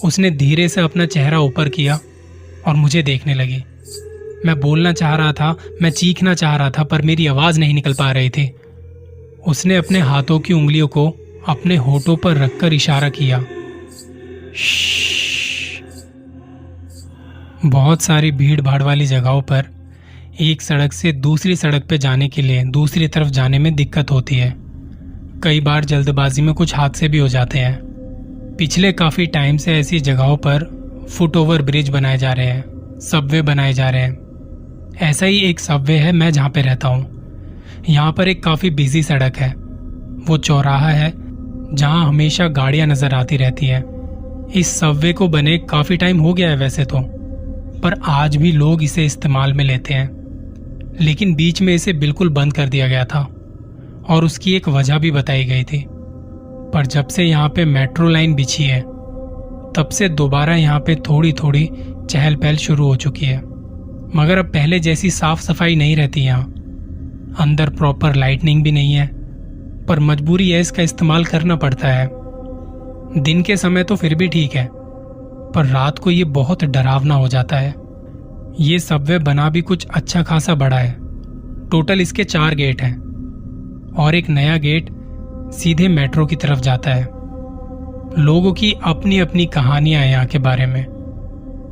उसने धीरे से अपना चेहरा ऊपर किया और मुझे देखने लगी। मैं बोलना चाह रहा था, मैं चीखना चाह रहा था, पर मेरी आवाज नहीं निकल पा रही थी। उसने अपने हाथों की उंगलियों को अपने होठों पर रखकर इशारा किया। बहुत सारी भीड़ भाड़ वाली जगहों पर एक सड़क से दूसरी सड़क पे जाने के लिए दूसरी तरफ जाने में दिक्कत होती है। कई बार जल्दबाजी में कुछ हादसे भी हो जाते हैं। पिछले काफी टाइम से ऐसी जगहों पर फुट ओवर ब्रिज बनाए जा रहे हैं, सबवे बनाए जा रहे हैं। ऐसा ही एक सबवे है मैं जहाँ पे रहता हूँ। यहाँ पर एक काफी बिजी सड़क है। वो चौराहा है जहाँ हमेशा गाड़ियां नजर आती रहती हैं। इस सबवे को बने काफी टाइम हो गया है वैसे तो, पर आज भी लोग इसे इस्तेमाल में लेते हैं। लेकिन बीच में इसे बिल्कुल बंद कर दिया गया था और उसकी एक वजह भी बताई गई थी। पर जब से यहाँ पे मेट्रो लाइन बिछी है तब से दोबारा यहाँ पे थोड़ी थोड़ी चहल पहल शुरू हो चुकी है। मगर अब पहले जैसी साफ सफाई नहीं रहती यहाँ। अंदर प्रॉपर लाइटनिंग भी नहीं है, पर मजबूरी है, इसका इस्तेमाल करना पड़ता है। दिन के समय तो फिर भी ठीक है, पर रात को ये बहुत डरावना हो जाता है। ये सबवे बना भी कुछ अच्छा खासा बड़ा है। टोटल इसके 4 गेट हैं और एक नया गेट सीधे मेट्रो की तरफ जाता है। लोगों की अपनी अपनी कहानियां हैं यहाँ के बारे में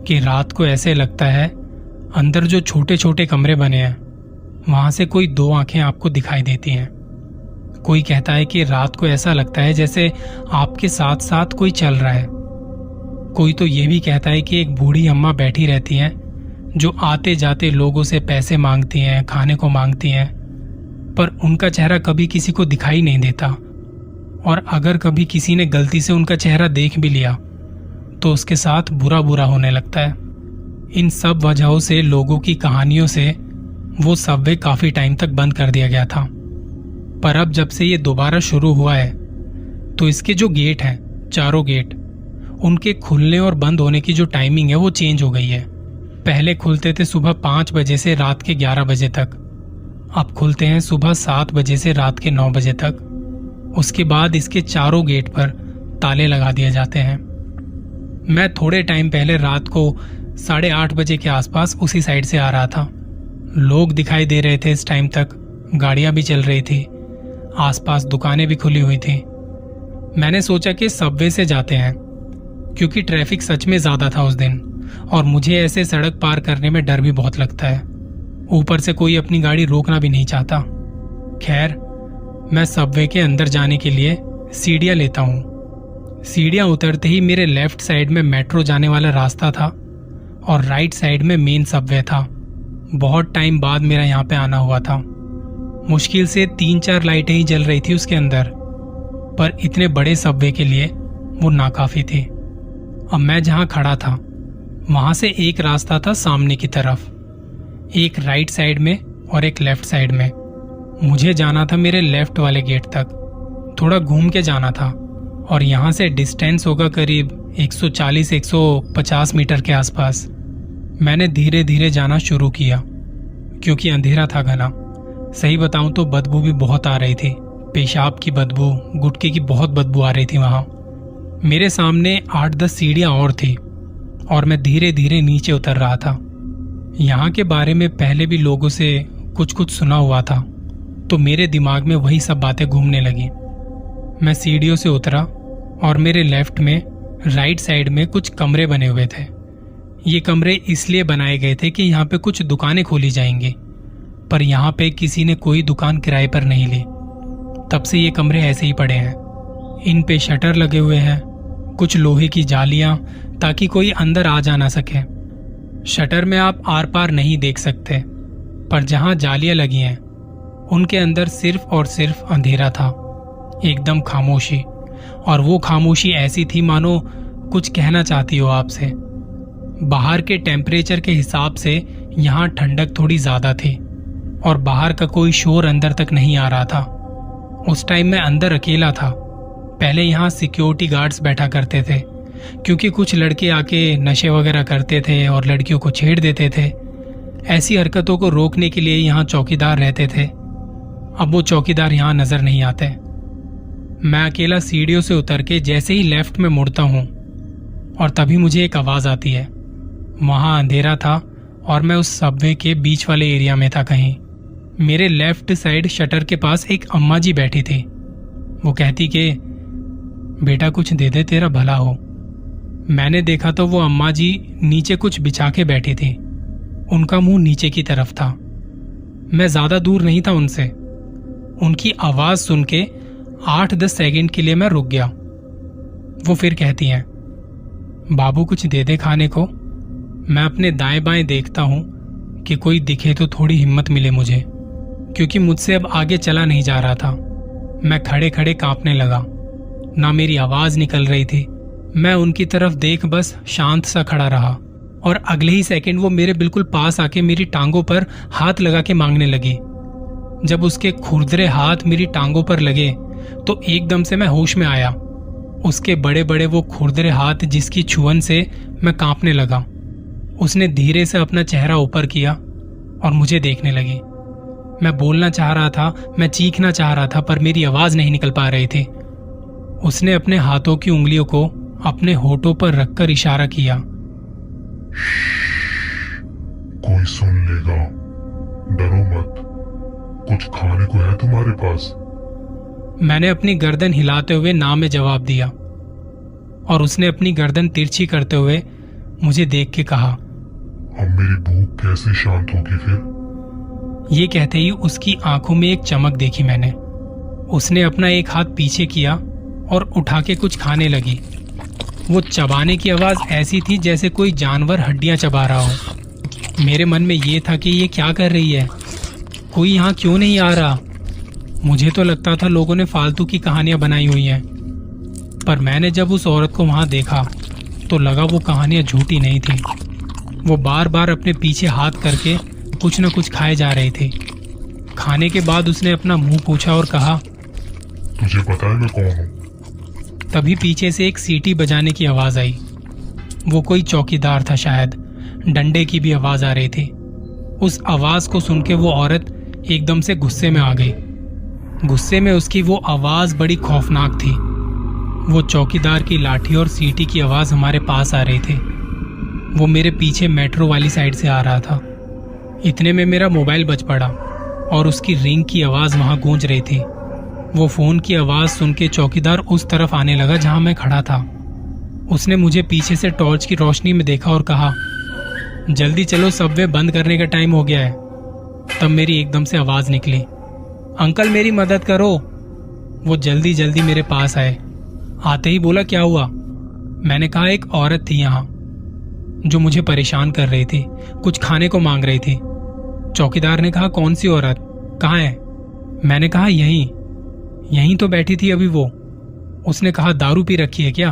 कि रात को ऐसे लगता है अंदर जो छोटे छोटे कमरे बने हैं वहां से कोई 2 आंखें आपको दिखाई देती हैं। कोई कहता है कि रात को ऐसा लगता है जैसे आपके साथ साथ कोई चल रहा है। कोई तो ये भी कहता है कि एक बूढ़ी अम्मा बैठी रहती हैं जो आते जाते लोगों से पैसे मांगती हैं, खाने को मांगती हैं, पर उनका चेहरा कभी किसी को दिखाई नहीं देता। और अगर कभी किसी ने गलती से उनका चेहरा देख भी लिया तो उसके साथ बुरा बुरा होने लगता है। इन सब वजहों से, लोगों की कहानियों से वो सबवे काफी टाइम तक बंद कर दिया गया था। पर अब जब से ये दोबारा शुरू हुआ है तो इसके जो गेट हैं, 4 गेट, उनके खुलने और बंद होने की जो टाइमिंग है वो चेंज हो गई है। पहले खुलते थे सुबह 5 बजे से रात के 11 बजे तक, अब खुलते हैं सुबह 7 बजे से रात के 9 बजे तक। उसके बाद इसके 4 गेट पर ताले लगा दिए जाते हैं। मैं थोड़े टाइम पहले रात को 8:30 बजे के आसपास उसी साइड से आ रहा था। लोग दिखाई दे रहे थे इस टाइम तक, गाड़ियां भी चल रही थी, आसपास दुकानें भी खुली हुई थी। मैंने सोचा कि सबवे से जाते हैं क्योंकि ट्रैफिक सच में ज्यादा था उस दिन और मुझे ऐसे सड़क पार करने में डर भी बहुत लगता है। ऊपर से कोई अपनी गाड़ी रोकना भी नहीं चाहता। खैर, मैं सबवे के अंदर जाने के लिए सीढ़ियां लेता हूँ। सीढ़ियां उतरते ही मेरे लेफ्ट साइड में मेट्रो जाने वाला रास्ता था और राइट साइड में मेन सबवे था। बहुत टाइम बाद मेरा यहाँ पे आना हुआ था। मुश्किल से 3-4 लाइटें ही जल रही थी उसके अंदर, पर इतने बड़े सबवे के लिए वो नाकाफी थी। अब मैं जहाँ खड़ा था वहां से एक रास्ता था सामने की तरफ, एक राइट साइड में और एक लेफ्ट साइड में। मुझे जाना था मेरे लेफ्ट वाले गेट तक, थोड़ा घूम के जाना था और यहाँ से डिस्टेंस होगा करीब 140-150 मीटर के आसपास। मैंने धीरे धीरे जाना शुरू किया क्योंकि अंधेरा था घना। सही बताऊं तो बदबू भी बहुत आ रही थी, पेशाब की बदबू, गुटखे की बहुत बदबू आ रही थी वहां। मेरे सामने 8-10 सीढ़ियां और थी और मैं धीरे धीरे नीचे उतर रहा था। यहाँ के बारे में पहले भी लोगों से कुछ कुछ सुना हुआ था तो मेरे दिमाग में वही सब बातें घूमने लगी। मैं सीढ़ियों से उतरा और मेरे लेफ्ट में राइट साइड में कुछ कमरे बने हुए थे। ये कमरे इसलिए बनाए गए थे कि यहाँ पे कुछ दुकानें खोली जाएंगी, पर यहाँ पे किसी ने कोई दुकान किराए पर नहीं ली, तब से ये कमरे ऐसे ही पड़े हैं। इन पे शटर लगे हुए हैं, कुछ लोहे की जालियां ताकि कोई अंदर आ जा ना सके। शटर में आप आर पार नहीं देख सकते, पर जहां जालियां लगी हैं उनके अंदर सिर्फ और सिर्फ अंधेरा था, एकदम खामोशी। और वो खामोशी ऐसी थी मानो कुछ कहना चाहती हो आपसे। बाहर के टेम्परेचर के हिसाब से यहाँ ठंडक थोड़ी ज्यादा थी और बाहर का कोई शोर अंदर तक नहीं आ रहा था। उस टाइम मैं अंदर अकेला था। पहले यहाँ सिक्योरिटी गार्ड्स बैठा करते थे क्योंकि कुछ लड़के आके नशे वगैरह करते थे और लड़कियों को छेड़ देते थे। ऐसी हरकतों को रोकने के लिए यहाँ चौकीदार रहते थे। अब वो चौकीदार यहाँ नजर नहीं आते। मैं अकेला सीढ़ियों से उतर के जैसे ही लेफ्ट में मुड़ता हूँ और तभी मुझे एक आवाज़ आती है। वहाँ अंधेरा था और मैं उस सबवे के बीच वाले एरिया में था कहीं। मेरे लेफ्ट साइड शटर के पास एक अम्मा जी बैठी थी। वो कहती कि बेटा कुछ दे दे, तेरा भला हो। मैंने देखा तो वो अम्मा जी नीचे कुछ बिछा के बैठी थी। उनका मुंह नीचे की तरफ था। मैं ज़्यादा दूर नहीं था उनसे। उनकी आवाज़ सुन के 8-10 सेकंड के लिए मैं रुक गया। वो फिर कहती हैं, बाबू कुछ दे दे खाने को। मैं अपने दाएं बाएं देखता हूं कि कोई दिखे तो थोड़ी हिम्मत मिले मुझे, क्योंकि मुझसे अब आगे चला नहीं जा रहा था। मैं खड़े खड़े कांपने लगा, ना मेरी आवाज निकल रही थी। मैं उनकी तरफ देख बस शांत सा खड़ा रहा और अगले ही सेकंड वो मेरे बिल्कुल पास आके मेरी टांगों पर हाथ लगा के मांगने लगी। जब उसके खुरदरे हाथ मेरी टांगों पर लगे तो एकदम से मैं होश में आया। उसके बड़े बड़े वो खुरदरे हाथ जिसकी छुअन से मैं कांपने लगा। उसने धीरे से अपना चेहरा ऊपर किया और मुझे देखने लगी। मैं बोलना चाह रहा था, मैं चीखना चाह रहा था, पर मेरी आवाज नहीं निकल पा रही थी। उसने अपने हाथों की उंगलियों को अपने होठों पर रखकर इशारा किया। कोई सुन लेगा, डरो मत, कुछ खाने को है तुम्हारे पास? मैंने अपनी गर्दन हिलाते हुए ना में जवाब दिया और उसने अपनी गर्दन तिरछी करते हुए मुझे देख के कहा, अब मेरी भूख कैसे शांत होगी फिर? ये कहते ही उसकी आंखों में एक चमक देखी मैंने। उसने अपना एक हाथ पीछे किया और उठा के कुछ खाने लगी। वो चबाने की आवाज ऐसी थी जैसे कोई जानवर हड्डियां चबा रहा हो। मेरे मन में ये था कि ये क्या कर रही है, कोई यहाँ क्यों नहीं आ रहा। मुझे तो लगता था लोगों ने फालतू की कहानियां बनाई हुई हैं, पर मैंने जब उस औरत को वहां देखा तो लगा वो कहानियां झूठी नहीं थी। वो बार बार अपने पीछे हाथ करके कुछ न कुछ खाए जा रही थी। खाने के बाद उसने अपना मुंह पूछा और कहा, तुझे पता है मैं कौन हूँ? तभी पीछे से एक सीटी बजाने की आवाज आई। वो कोई चौकीदार था शायद। डंडे की भी आवाज आ रही थी। उस आवाज को सुन के वो औरत एकदम से गुस्से में आ गई। गुस्से में उसकी वो आवाज बड़ी खौफनाक थी। वो चौकीदार की लाठी और सीटी की आवाज हमारे पास आ रही थी। वो मेरे पीछे मेट्रो वाली साइड से आ रहा था। इतने में मेरा मोबाइल बज पड़ा और उसकी रिंग की आवाज वहां गूंज रही थी। वो फोन की आवाज सुन के चौकीदार उस तरफ आने लगा जहां मैं खड़ा था। उसने मुझे पीछे से टॉर्च की रोशनी में देखा और कहा, जल्दी चलो, सबवे बंद करने का टाइम हो गया है। तब मेरी एकदम से आवाज निकली, अंकल मेरी मदद करो। वो जल्दी जल्दी मेरे पास आए। आते ही बोला, क्या हुआ? मैंने कहा, एक औरत थी यहाँ जो मुझे परेशान कर रही थी, कुछ खाने को मांग रही थी। चौकीदार ने कहा, कौन सी औरत, कहाँ है? मैंने कहा, यहीं तो बैठी थी अभी वो। उसने कहा, दारू पी रखी है क्या?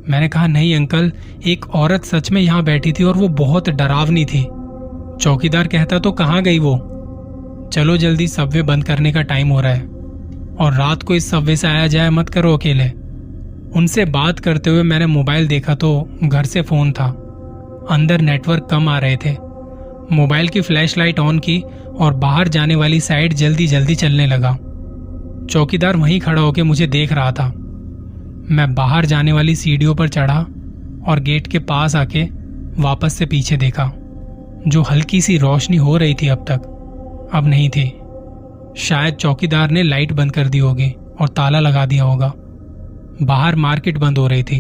मैंने कहा, नहीं अंकल, एक औरत सच में यहाँ बैठी थी और वो बहुत डरावनी थी। चौकीदार कहता, तो कहाँ गई वो? चलो जल्दी, सबवे बंद करने का टाइम हो रहा है और रात को इस सबवे से आया जाए मत करो अकेले। उनसे बात करते हुए मैंने मोबाइल देखा तो घर से फोन था। अंदर नेटवर्क कम आ रहे थे। मोबाइल की फ्लैशलाइट ऑन की और बाहर जाने वाली साइड जल्दी जल्दी चलने लगा। चौकीदार वहीं खड़ा होकर मुझे देख रहा था। मैं बाहर जाने वाली सीढ़ियों पर चढ़ा और गेट के पास आके वापस से पीछे देखा। जो हल्की सी रोशनी हो रही थी अब तक, अब नहीं थी। शायद चौकीदार ने लाइट बंद कर दी होगी और ताला लगा दिया होगा। बाहर मार्केट बंद हो रही थी।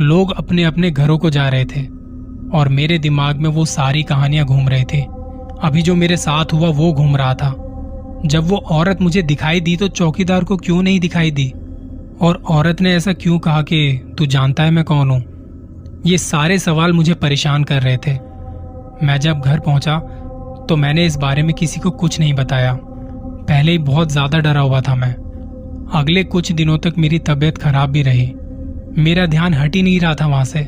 लोग अपने अपने घरों को जा रहे थे और मेरे दिमाग में वो सारी कहानियां घूम रही थी। अभी जो मेरे साथ हुआ वो घूम रहा था। जब वो औरत मुझे दिखाई दी तो चौकीदार को क्यों नहीं दिखाई दी? और औरत ने ऐसा क्यों कहा कि तू जानता है मैं कौन हूं? ये सारे सवाल मुझे परेशान कर रहे थे। मैं जब घर पहुंचा तो मैंने इस बारे में किसी को कुछ नहीं बताया। पहले ही बहुत ज्यादा डरा हुआ था मैं। अगले कुछ दिनों तक मेरी तबीयत खराब भी रही। मेरा ध्यान हट ही नहीं रहा था वहां से।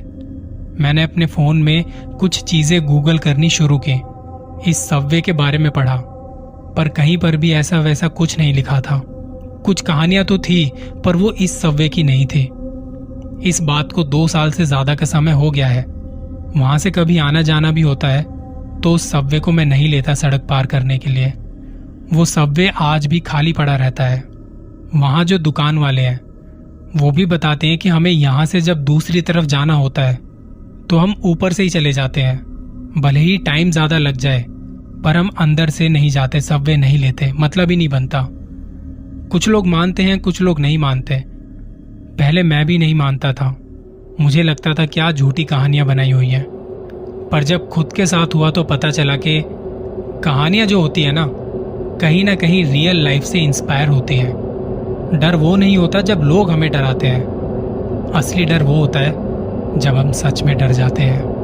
मैंने अपने फोन में कुछ चीजें गूगल करनी शुरू की। इस सबवे के बारे में पढ़ा, पर कहीं पर भी ऐसा वैसा कुछ नहीं लिखा था। कुछ कहानियां तो थी, पर वो इस सबवे की नहीं थी। इस बात को 2 साल से ज्यादा का समय हो गया है। वहां से कभी आना जाना भी होता है तो उस सबवे को मैं नहीं लेता सड़क पार करने के लिए। वो सबवे आज भी खाली पड़ा रहता है। वहां जो दुकान वाले हैं वो भी बताते हैं कि हमें यहाँ से जब दूसरी तरफ जाना होता है तो हम ऊपर से ही चले जाते हैं, भले ही टाइम ज़्यादा लग जाए, पर हम अंदर से नहीं जाते, सबवे नहीं लेते, मतलब ही नहीं बनता। कुछ लोग मानते हैं, कुछ लोग नहीं मानते। पहले मैं भी नहीं मानता था, मुझे लगता था क्या झूठी कहानियां बनाई हुई हैं। पर जब खुद के साथ हुआ तो पता चला कि कहानियां जो होती है ना कहीं रियल लाइफ से इंस्पायर होती हैं। डर वो नहीं होता जब लोग हमें डराते हैं, असली डर वो होता है जब हम सच में डर जाते हैं।